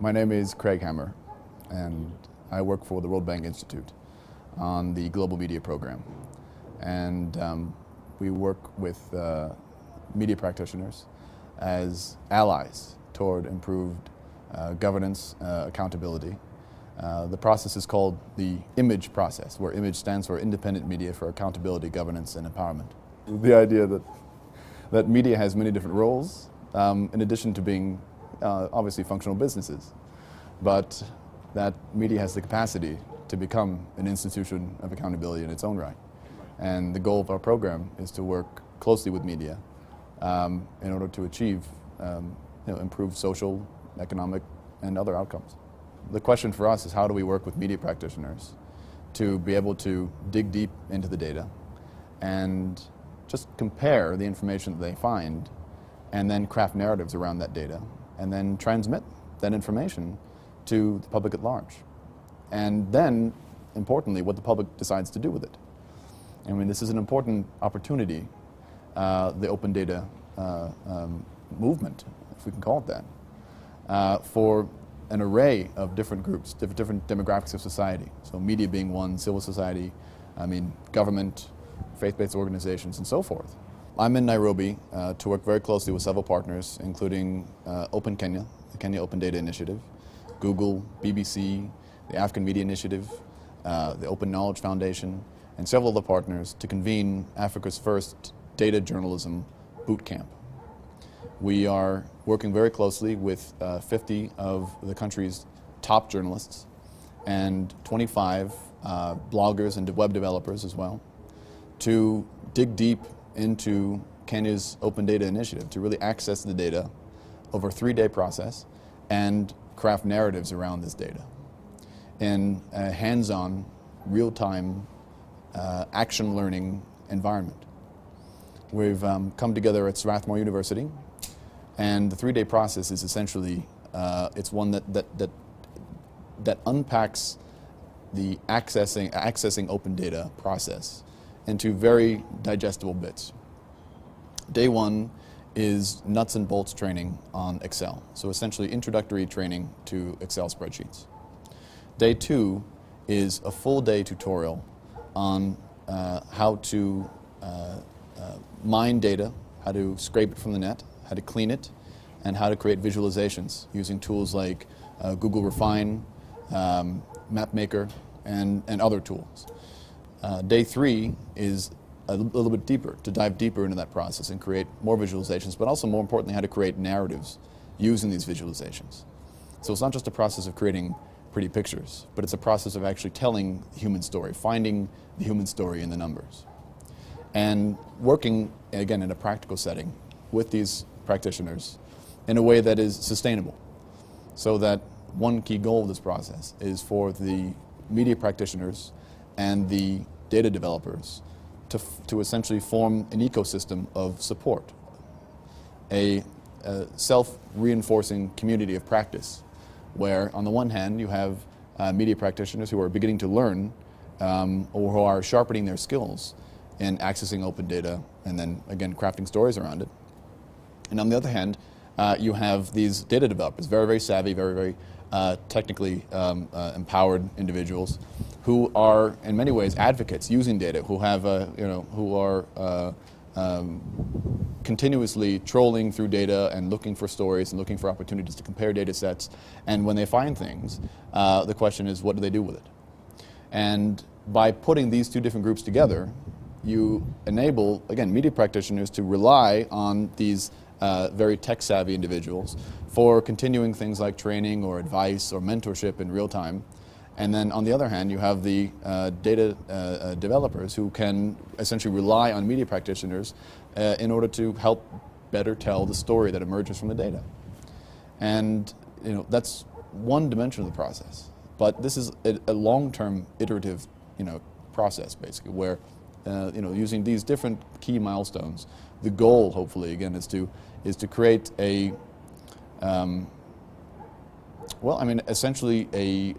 My name is Craig Hammer, and I work for the World Bank Institute on the Global Media Program. And we work with media practitioners as allies toward improved governance, accountability. The process is called the IMAGE process, where IMAGE stands for Independent Media for Accountability, Governance, and Empowerment. The idea that media has many different roles, in addition to being obviously functional businesses, but that media has the capacity to become an institution of accountability in its own right. And the goal of our program is to work closely with media in order to achieve improved social, economic, and other outcomes. The question for us is, how do we work with media practitioners to be able to dig deep into the data and just compare the information that they find and then craft narratives around that data and then transmit that information to the public at large. And then, importantly, what the public decides to do with it. I mean, this is an important opportunity, the open data movement, if we can call it that, for an array of different groups, different demographics of society. So media being one, civil society, government, faith-based organizations, and so forth. I'm in Nairobi to work very closely with several partners, including Open Kenya, the Kenya Open Data Initiative, Google, BBC, the African Media Initiative, the Open Knowledge Foundation, and several other partners to convene Africa's first data journalism bootcamp. We are working very closely with 50 of the country's top journalists and 25 bloggers and web developers as well to dig deep into Kenya's Open Data Initiative, to really access the data over a 3-day process and craft narratives around this data in a hands-on, real-time, action learning environment. We've come together at Strathmore University, and the 3-day process is essentially, it's one that unpacks the accessing open data process into very digestible bits. Day 1 is nuts and bolts training on Excel, so essentially introductory training to Excel spreadsheets. Day 2 is a full day tutorial on how to mine data, how to scrape it from the net, how to clean it, and how to create visualizations using tools like Google Refine, MapMaker, and other tools. Day 3 is a little bit deeper, to dive deeper into that process and create more visualizations, but also more importantly, how to create narratives using these visualizations. So it's not just a process of creating pretty pictures, but it's a process of actually telling the human story, finding the human story in the numbers. And working, again, in a practical setting with these practitioners in a way that is sustainable. So that one key goal of this process is for the media practitioners and the data developers to essentially form an ecosystem of support, a self-reinforcing community of practice, where on the one hand you have media practitioners who are beginning to learn or who are sharpening their skills in accessing open data and then again crafting stories around it. And on the other hand, you have these data developers, very, very savvy, very, very technically empowered individuals who are in many ways advocates using data, who have who are continuously trolling through data and looking for stories and looking for opportunities to compare data sets. And when they find things, the question is, what do they do with it? And by putting these two different groups together, you enable, again, media practitioners to rely on these very tech-savvy individuals for continuing things like training or advice or mentorship in real time. And then on the other hand, you have the data developers who can essentially rely on media practitioners in order to help better tell the story that emerges from the data. And that's one dimension of the process. But this is a long-term iterative process, basically, where using these different key milestones, the goal, hopefully, again, is to create a essentially a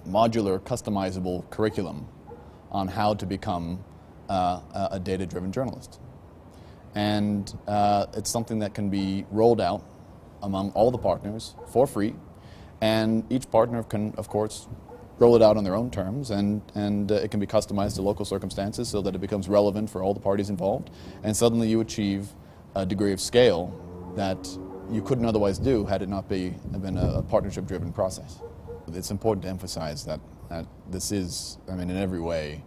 modular, customizable curriculum on how to become a data-driven journalist. And it's something that can be rolled out among all the partners for free, and each partner can, of course, roll it out on their own terms, and it can be customized to local circumstances so that it becomes relevant for all the parties involved, and suddenly you achieve a degree of scale that you couldn't otherwise do had it not been a partnership-driven process. It's important to emphasize that this is, I mean, in every way,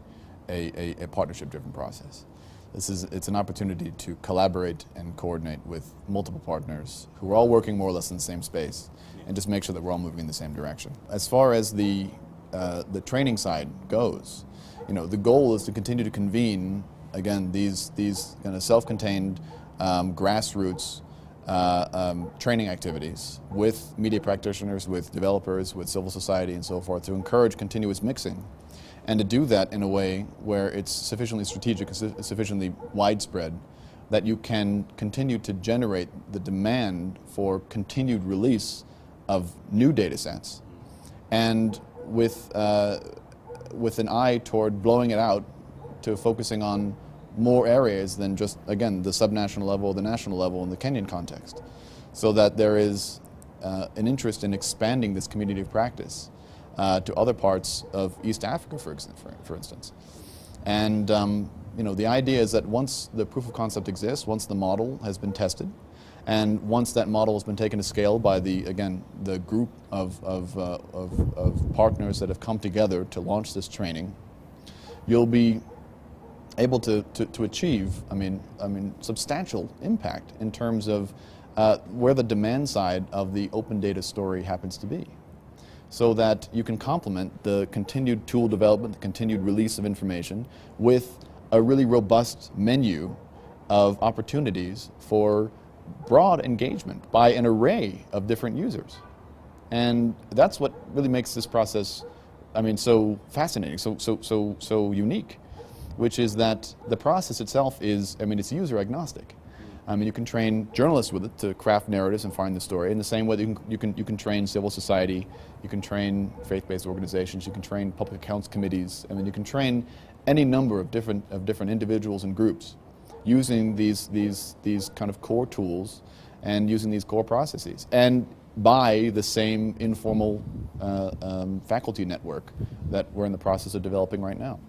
a partnership-driven process. It's an opportunity to collaborate and coordinate with multiple partners who are all working more or less in the same space, and just make sure that we're all moving in the same direction. As far as the training side goes, the goal is to continue to convene, again, these kind of self-contained grassroots training activities with media practitioners, with developers, with civil society and so forth, to encourage continuous mixing, and to do that in a way where it's sufficiently strategic, sufficiently widespread, that you can continue to generate the demand for continued release of new data sets, and with an eye toward blowing it out to focusing on more areas than just, again, the subnational level, the national level, in the Kenyan context, so that there is an interest in expanding this community of practice to other parts of East Africa, for instance. And the idea is that once the proof of concept exists, once the model has been tested, and once that model has been taken to scale by the group of partners that have come together to launch this training, you'll be able to achieve, substantial impact in terms of where the demand side of the open data story happens to be, so that you can complement the continued tool development, the continued release of information, with a really robust menu of opportunities for broad engagement by an array of different users. And that's what really makes this process, so fascinating, so unique, which is that the process itself is, it's user agnostic. You can train journalists with it to craft narratives and find the story, in the same way that you can train civil society, you can train faith-based organizations, you can train public accounts committees, you can train any number of different individuals and groups using these kind of core tools and using these core processes, and by the same informal faculty network that we're in the process of developing right now.